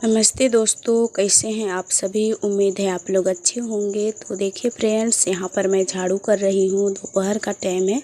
नमस्ते दोस्तों, कैसे हैं आप सभी। उम्मीद है आप लोग अच्छे होंगे। तो देखिए फ्रेंड्स, यहाँ पर मैं झाड़ू कर रही हूँ। दोपहर का टाइम है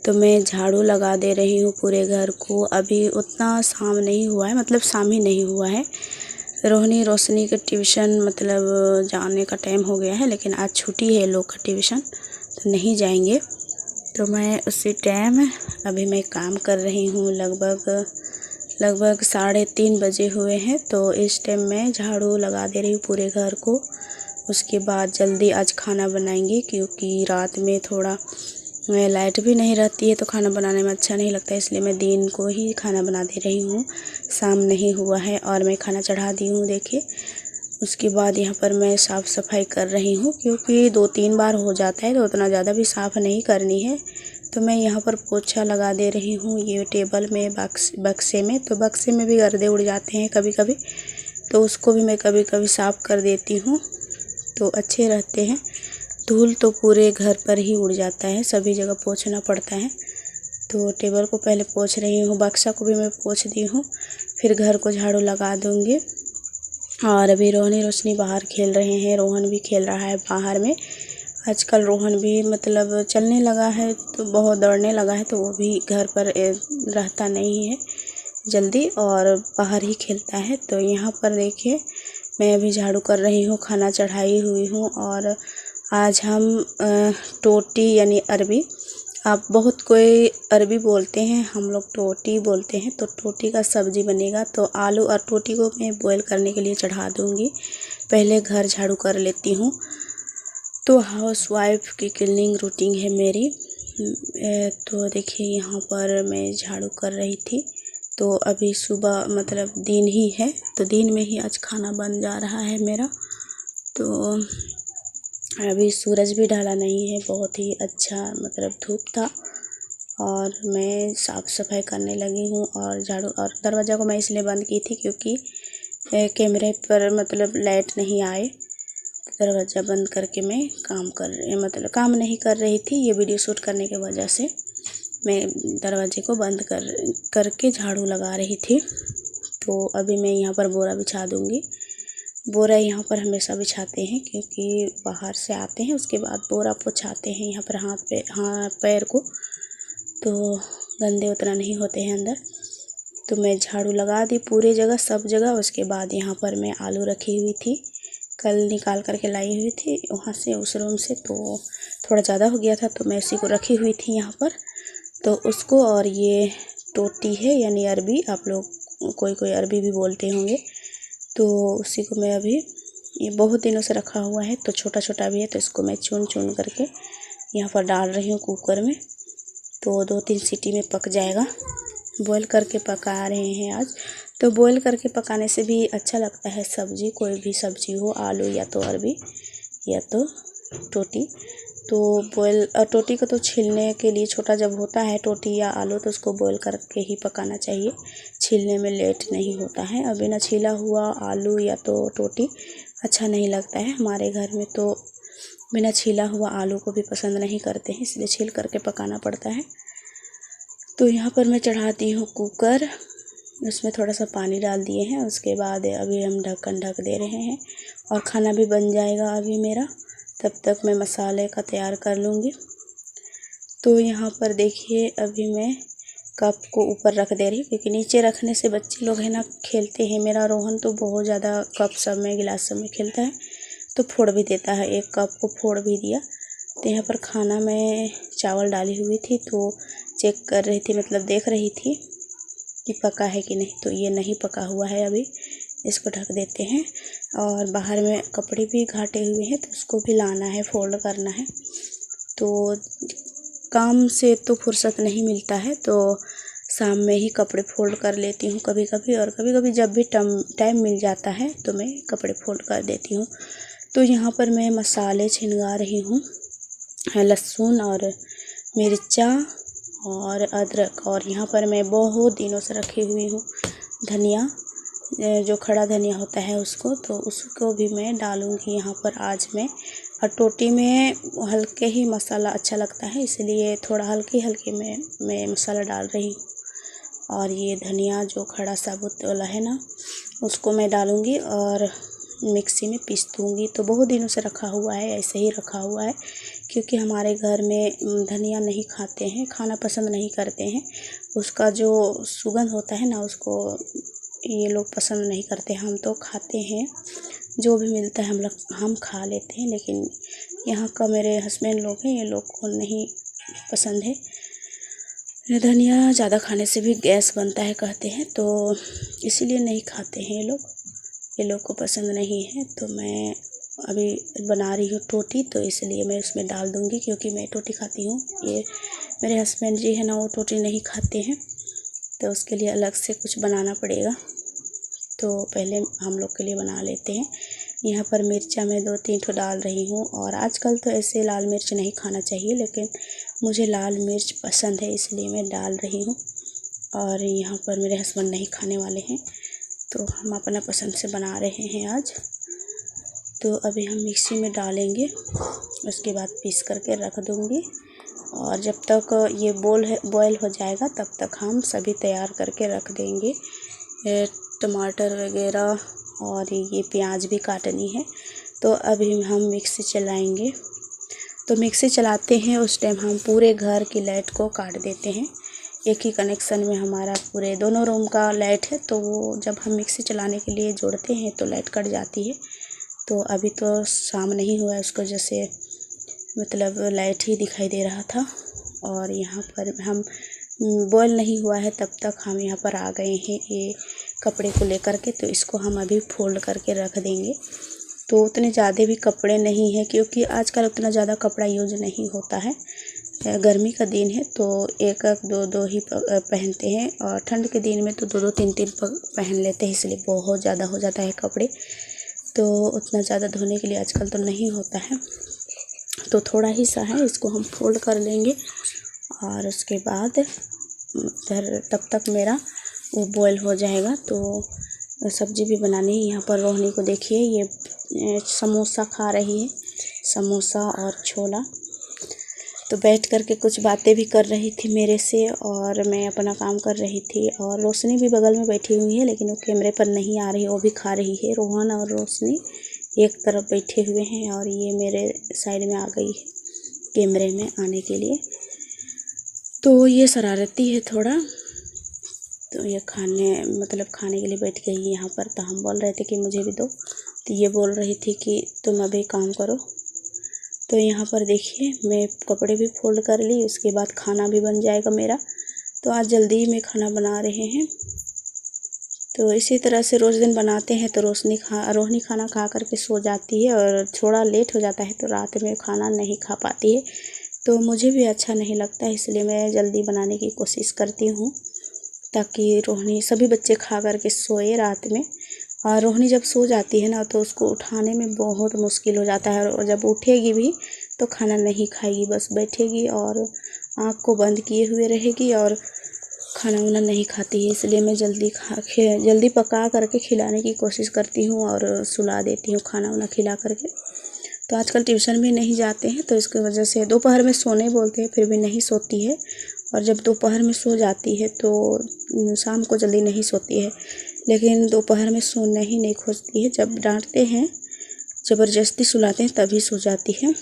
तो मैं झाड़ू लगा दे रही हूँ पूरे घर को। अभी उतना शाम नहीं हुआ है, मतलब शाम ही नहीं हुआ है। रोहनी रोशनी का ट्यूशन मतलब जाने का टाइम हो गया है, लेकिन आज छुट्टी है लोग का ट्यूशन, तो नहीं जाएंगे। तो मैं उसी टाइम अभी मैं काम कर रही हूँ। लगभग 3:30 बजे हुए हैं। तो इस टाइम मैं झाड़ू लगा दे रही हूँ पूरे घर को। उसके बाद जल्दी आज खाना बनाएंगे, क्योंकि रात में थोड़ा लाइट भी नहीं रहती है तो खाना बनाने में अच्छा नहीं लगता है, इसलिए मैं दिन को ही खाना बना दे रही हूँ। शाम नहीं हुआ है और मैं खाना चढ़ा दी हूँ। देखिए, उसके बाद यहाँ पर मैं साफ़ सफाई कर रही हूँ, क्योंकि 2-3 बार हो जाता है तो उतना ज़्यादा भी साफ़ नहीं करनी है। तो मैं यहाँ पर पोछा लगा दे रही हूँ ये टेबल में, बक्से में। तो बक्से में भी गर्दे उड़ जाते हैं कभी कभी, तो उसको भी मैं कभी कभी साफ़ कर देती हूँ, तो अच्छे रहते हैं। धूल तो पूरे घर पर ही उड़ जाता है, सभी जगह पोंछना पड़ता है। तो टेबल को पहले पोंछ रही हूँ, बक्सा को भी मैं पोंछ दी हूँ, फिर घर को झाड़ू लगा दूँगी। और अभी रोहनी रोशनी बाहर खेल रहे हैं। रोहन भी खेल रहा है बाहर में। आजकल रोहन भी मतलब चलने लगा है, तो बहुत दौड़ने लगा है, तो वो भी घर पर रहता नहीं है जल्दी, और बाहर ही खेलता है। तो यहाँ पर देखिए, मैं अभी झाड़ू कर रही हूँ, खाना चढ़ाई हुई हूँ। और आज हम टोटी यानी अरबी, आप बहुत कोई अरबी बोलते हैं, हम लोग टोटी बोलते हैं। तो टोटी का सब्ज़ी बनेगा। तो आलू और टोटी को मैं बॉईल करने के लिए चढ़ा दूँगी। पहले घर झाड़ू कर लेती हूँ। तो हाउसवाइफ की क्लीनिंग रूटीन है मेरी। तो देखिए, यहाँ पर मैं झाड़ू कर रही थी। तो अभी सुबह मतलब दिन ही है, तो दिन में ही आज खाना बन जा रहा है मेरा। तो अभी सूरज भी ढला नहीं है, बहुत ही अच्छा मतलब धूप था। और मैं साफ़ सफाई करने लगी हूँ। और झाड़ू और दरवाज़ा को मैं इसलिए बंद की थी क्योंकि कैमरे पर मतलब लाइट नहीं आए। दरवाज़ा बंद करके मैं काम नहीं कर रही थी। ये वीडियो शूट करने की वजह से मैं दरवाजे को बंद करके झाड़ू लगा रही थी। तो अभी मैं यहाँ पर बोरा बिछा दूँगी। बोरा यहाँ पर हमेशा बिछाते हैं, क्योंकि बाहर से आते हैं उसके बाद बोरा पोंछाते हैं यहाँ पर हाथ पैर को, तो गंदे उतना नहीं होते हैं अंदर। तो मैं झाड़ू लगा दी पूरी जगह, सब जगह। उसके बाद यहाँ पर मैं आलू रखी हुई थी, कल निकाल करके लाई हुई थी वहाँ से, उस रूम से। तो थोड़ा ज़्यादा हो गया था तो मैं उसी को रखी हुई थी यहाँ पर। तो उसको, और ये टोटी है यानी अरबी, आप लोग कोई अरबी भी बोलते होंगे। तो उसी को मैं अभी, ये बहुत दिनों से रखा हुआ है तो छोटा छोटा भी है, तो इसको मैं चुन चुन करके यहाँ पर डाल रही हूँ कुकर में। तो 2-3 सीटी में पक जाएगा। बॉईल करके पका रहे हैं आज। तो बॉईल करके पकाने से भी अच्छा लगता है सब्ज़ी, कोई भी सब्ज़ी हो, आलू या तो अरबी या तो टोटी। तो टोटी को तो छीलने के लिए, छोटा जब होता है टोटी या आलू, तो उसको बॉईल करके ही पकाना चाहिए, छीलने में लेट नहीं होता है। अब बिना छीला हुआ आलू या तो टोटी अच्छा नहीं लगता है हमारे घर में। तो बिना छीला हुआ आलू को भी पसंद नहीं करते हैं, इसलिए छील करके पकाना पड़ता है। तो यहाँ पर मैं चढ़ाती हूँ कुकर, उसमें थोड़ा सा पानी डाल दिए हैं। उसके बाद अभी हम ढक्कन ढक दे रहे हैं और खाना भी बन जाएगा अभी मेरा। तब तक मैं मसाले का तैयार कर लूँगी। तो यहाँ पर देखिए, अभी मैं कप को ऊपर रख दे रही हूँ, क्योंकि नीचे रखने से बच्चे लोग है ना खेलते हैं। मेरा रोहन तो बहुत ज़्यादा कप सब में, गिलास सब में खेलता है, तो फोड़ भी देता है। एक कप को फोड़ भी दिया। तो यहाँ पर खाना में चावल डाली हुई थी, तो चेक कर रही थी, मतलब देख रही थी कि पका है कि नहीं। तो ये नहीं पका हुआ है अभी, इसको ढक देते हैं। और बाहर में कपड़े भी घाटे हुए हैं, तो उसको भी लाना है, फोल्ड करना है। तो काम से तो फुर्सत नहीं मिलता है, तो शाम में ही कपड़े फोल्ड कर लेती हूँ कभी कभी, और कभी कभी जब भी टाइम मिल जाता है तो मैं कपड़े फोल्ड कर देती हूँ। तो यहाँ पर मैं मसाले छिनगा रही हूँ, लहसुन और मिर्चा और अदरक। और यहाँ पर मैं बहुत दिनों से रखी हुई हूँ धनिया, जो खड़ा धनिया होता है उसको, तो उसको भी मैं डालूँगी यहाँ पर आज मैं। और टोटी में हल्के ही मसाला अच्छा लगता है, इसलिए थोड़ा हल्के मैं मसाला डाल रही हूँ। और ये धनिया जो खड़ा साबुत वाला है ना, उसको मैं डालूँगी और मिक्सी में पीस दूँगी। तो बहुत दिनों से रखा हुआ है, ऐसे ही रखा हुआ है, क्योंकि हमारे घर में धनिया नहीं खाते हैं, खाना पसंद नहीं करते हैं। उसका जो सुगंध होता है ना, उसको ये लोग पसंद नहीं करते। हम तो खाते हैं, जो भी मिलता है हम खा लेते हैं, लेकिन यहाँ का मेरे हस्बैंड लोग हैं, ये लोग को नहीं पसंद है। धनिया ज़्यादा खाने से भी गैस बनता है कहते हैं, तो इसीलिए नहीं खाते हैं ये लोग को पसंद नहीं है। तो मैं अभी बना रही हूँ टोटी, तो इसलिए मैं उसमें डाल दूँगी, क्योंकि मैं टोटी खाती हूँ। ये मेरे हस्बैंड जी है ना, वो टोटी नहीं खाते हैं, तो उसके लिए अलग से कुछ बनाना पड़ेगा। तो पहले हम लोग के लिए बना लेते हैं। यहाँ पर मिर्चा मैं 2-3 ठो डाल रही हूँ, और आजकल तो ऐसे लाल मिर्च नहीं खाना चाहिए, लेकिन मुझे लाल मिर्च पसंद है, इसलिए मैं डाल रही हूँ। और यहाँ पर मेरे हस्बैंड नहीं खाने वाले हैं, तो हम अपना पसंद से बना रहे हैं आज। तो अभी हम मिक्सी में डालेंगे, उसके बाद पीस करके रख दूँगी, और जब तक ये बॉयल हो जाएगा तब तक हम सभी तैयार करके रख देंगे। टमाटर वगैरह और ये प्याज भी काटनी है। तो अभी हम मिक्सी चलाएंगे। तो मिक्सी चलाते हैं उस टाइम हम पूरे घर की लाइट को काट देते हैं। एक ही कनेक्शन में हमारा पूरे दोनों रूम का लाइट है, तो वो जब हम मिक्सी चलाने के लिए जोड़ते हैं तो लाइट कट जाती है। तो अभी तो शाम नहीं हुआ है, उसको जैसे मतलब लाइट ही दिखाई दे रहा था। और यहाँ पर हम बॉयल नहीं हुआ है तब तक हम यहाँ पर आ गए हैं ये कपड़े को लेकर के। तो इसको हम अभी फोल्ड करके रख देंगे। तो उतने ज़्यादा भी कपड़े नहीं हैं, क्योंकि आजकल उतना ज़्यादा कपड़ा यूज नहीं होता है। गर्मी का दिन है तो एक दो ही पहनते हैं, और ठंड के दिन में तो 2 3 पहन लेते हैं, इसलिए बहुत ज़्यादा हो जाता है कपड़े। तो उतना ज़्यादा धोने के लिए आजकल तो नहीं होता है, तो थोड़ा ही सा है, इसको हम फोल्ड कर लेंगे। और उसके बाद इधर तब तक मेरा वो बॉयल हो जाएगा। तो सब्ज़ी भी बनानी है। यहाँ पर रोहिणी को देखिए, ये समोसा खा रही है, समोसा और छोला। तो बैठ कर के कुछ बातें भी कर रही थी मेरे से, और मैं अपना काम कर रही थी। और रोशनी भी बगल में बैठी हुई है, लेकिन वो कैमरे पर नहीं आ रही है, वो भी खा रही है। रोहन और रोशनी एक तरफ बैठे हुए हैं, और ये मेरे साइड में आ गई है कैमरे में आने के लिए। तो ये शरारती है थोड़ा, तो ये खाने के लिए बैठ गई यहाँ पर। तो हम बोल रहे थे कि मुझे भी दो, तो ये बोल रही थी कि तुम अभी काम करो। तो यहाँ पर देखिए, मैं कपड़े भी फोल्ड कर ली, उसके बाद खाना भी बन जाएगा मेरा। तो आज जल्दी में खाना बना रहे हैं। तो इसी तरह से रोज़ दिन बनाते हैं। तो रोहिणी खाना खा करके सो जाती है, और थोड़ा लेट हो जाता है तो रात में खाना नहीं खा पाती है। तो मुझे भी अच्छा नहीं लगता, इसलिए मैं जल्दी बनाने की कोशिश करती हूँ, ताकि रोहिणी सभी बच्चे खा करके सोए रात में। और रोहिणी जब सो जाती है ना, तो उसको उठाने में बहुत मुश्किल हो जाता है, और जब उठेगी भी तो खाना नहीं खाएगी, बस बैठेगी और आँख को बंद किए हुए रहेगी, और खाना वाना नहीं खाती है। इसलिए मैं जल्दी पका करके खिलाने की कोशिश करती हूँ, और सुला देती हूँ खाना वाना खिला करके। तो आजकल ट्यूशन भी नहीं जाते हैं, तो इसकी वजह से दोपहर में सोने बोलते हैं, फिर भी नहीं सोती है। और जब दोपहर में सो जाती है तो शाम को जल्दी नहीं सोती है, लेकिन दोपहर में सोना ही नहीं खोजती है। जब डांटते हैं, ज़बरदस्ती सुलाते हैं, तभी सो जाती है।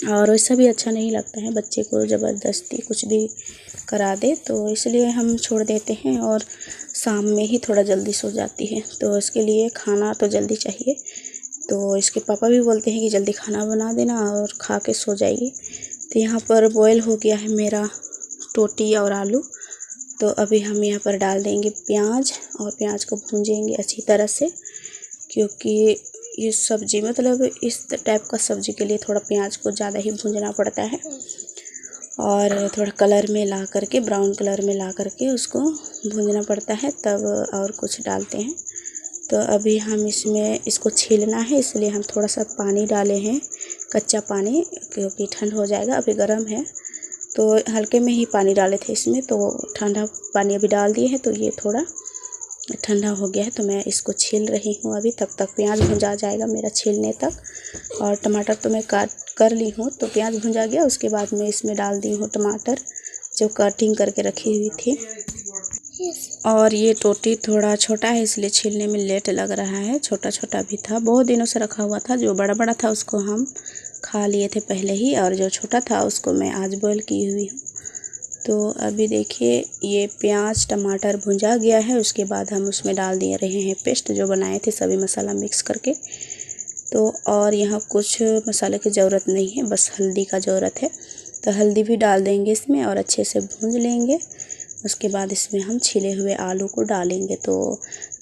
और वैसा भी अच्छा नहीं लगता है बच्चे को ज़बरदस्ती कुछ भी करा दे, तो इसलिए हम छोड़ देते हैं, और शाम में ही थोड़ा जल्दी सो जाती है। तो इसके लिए खाना तो जल्दी चाहिए। तो इसके पापा भी बोलते हैं कि जल्दी खाना बना देना और खा के सो जाइए। तो यहाँ पर बॉयल हो गया है मेरा टोटी और आलू। तो अभी हम यहाँ पर डाल देंगे प्याज, और प्याज को भूंजेंगे अच्छी तरह से, क्योंकि ये सब्ज़ी इस टाइप का सब्ज़ी के लिए थोड़ा प्याज को ज़्यादा ही भूंजना पड़ता है। और थोड़ा कलर में ला करके, ब्राउन कलर में ला करके उसको भूंजना पड़ता है, तब और कुछ डालते हैं। तो अभी हम इसको छीलना है, इसलिए हम थोड़ा सा पानी डाले हैं, कच्चा पानी, क्योंकि ठंड हो जाएगा। अभी गर्म है तो हल्के में ही पानी डाले थे इसमें, तो ठंडा पानी अभी डाल दिए हैं, तो ये थोड़ा ठंडा हो गया है। तो मैं इसको छील रही हूँ अभी, तब तक प्याज भुंजा जाएगा मेरा छीलने तक। और टमाटर तो मैं काट कर ली हूँ, तो प्याज भुंजा गया, उसके बाद मैं इसमें डाल दी हूँ टमाटर जो कटिंग करके रखी हुई थी। और ये टोटी थोड़ा छोटा है इसलिए छीलने में लेट लग रहा है। छोटा छोटा भी था, बहुत दिनों से रखा हुआ था। जो बड़ा बड़ा था उसको हम खा लिए थे पहले ही, और जो छोटा था उसको मैं आज बॉईल की हुई हूँ। तो अभी देखिए ये प्याज टमाटर भुंजा गया है। उसके बाद हम उसमें डाल दिए रहे हैं पेस्ट जो बनाए थे सभी मसाला मिक्स करके। तो और यहाँ कुछ मसाले की ज़रूरत नहीं है, बस हल्दी का ज़रूरत है। तो हल्दी भी डाल देंगे इसमें और अच्छे से भूंज लेंगे। उसके बाद इसमें हम छिले हुए आलू को डालेंगे। तो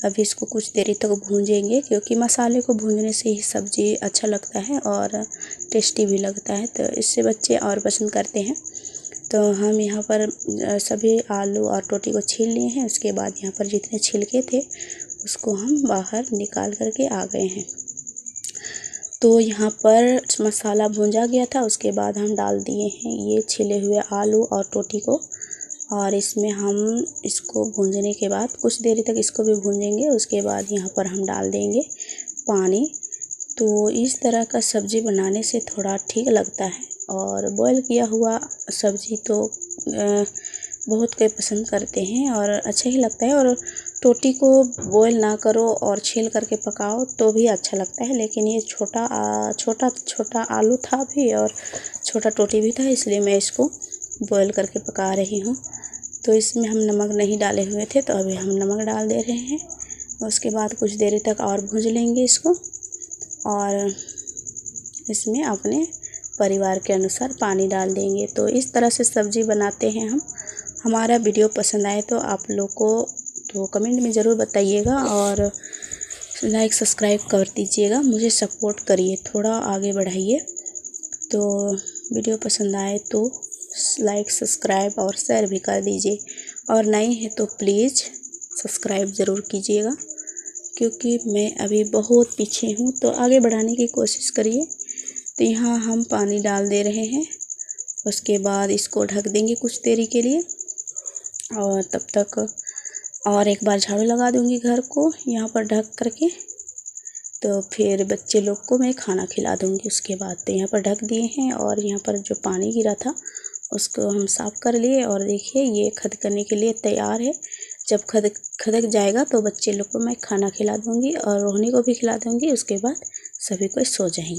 अभी इसको कुछ देरी तक भूंजेंगे, क्योंकि मसाले को भूंजने से ही सब्ज़ी अच्छा लगता है और टेस्टी भी लगता है। तो इससे बच्चे और पसंद करते हैं। तो हम यहाँ पर सभी आलू और टोटी को छील लिए हैं। उसके बाद यहाँ पर जितने छिलके थे उसको हम बाहर निकाल करके आ गए हैं। तो यहाँ पर मसाला भूंजा गया था। उसके बाद हम डाल दिए हैं ये छिले हुए आलू और टोटी को, और इसमें हम इसको भूंजने के बाद कुछ देरी तक इसको भी भूंजेंगे। उसके बाद यहाँ पर हम डाल देंगे पानी। तो इस तरह का सब्ज़ी बनाने से थोड़ा ठीक लगता है, और बॉईल किया हुआ सब्ज़ी तो बहुत कोई पसंद करते हैं और अच्छा ही लगता है। और टोटी को बॉईल ना करो और छील करके पकाओ तो भी अच्छा लगता है, लेकिन ये छोटा आलू था भी और छोटा टोटी भी था, इसलिए मैं इसको बॉईल करके पका रही हूँ। तो इसमें हम नमक नहीं डाले हुए थे, तो अभी हम नमक डाल दे रहे हैं। उसके बाद कुछ देरी तक और भूंज लेंगे इसको, और इसमें अपने परिवार के अनुसार पानी डाल देंगे। तो इस तरह से सब्ज़ी बनाते हैं हम। हमारा वीडियो पसंद आए तो आप लोग को तो कमेंट में ज़रूर बताइएगा, और लाइक सब्सक्राइब कर दीजिएगा, मुझे सपोर्ट करिए, थोड़ा आगे बढ़ाइए। तो वीडियो पसंद आए तो लाइक सब्सक्राइब और शेयर भी कर दीजिए, और नए हैं तो प्लीज़ सब्सक्राइब ज़रूर कीजिएगा, क्योंकि मैं अभी बहुत पीछे हूँ। तो आगे बढ़ाने की कोशिश करिए। तो यहाँ हम पानी डाल दे रहे हैं। उसके बाद इसको ढक देंगे कुछ देरी के लिए, और तब तक और एक बार झाड़ू लगा दूँगी घर को यहाँ पर ढक करके। तो फिर बच्चे लोग को मैं खाना खिला दूँगी उसके बाद। तो यहाँ पर ढक दिए हैं, और यहाँ पर जो पानी गिरा था उसको हम साफ़ कर लिए, और देखिए ये खदकने के लिए तैयार है। जब खदक जाएगा तो बच्चे लोग को मैं खाना खिला दूँगी और रोहनी को भी खिला दूँगी। उसके बाद सभी कोई सो जाएंगे।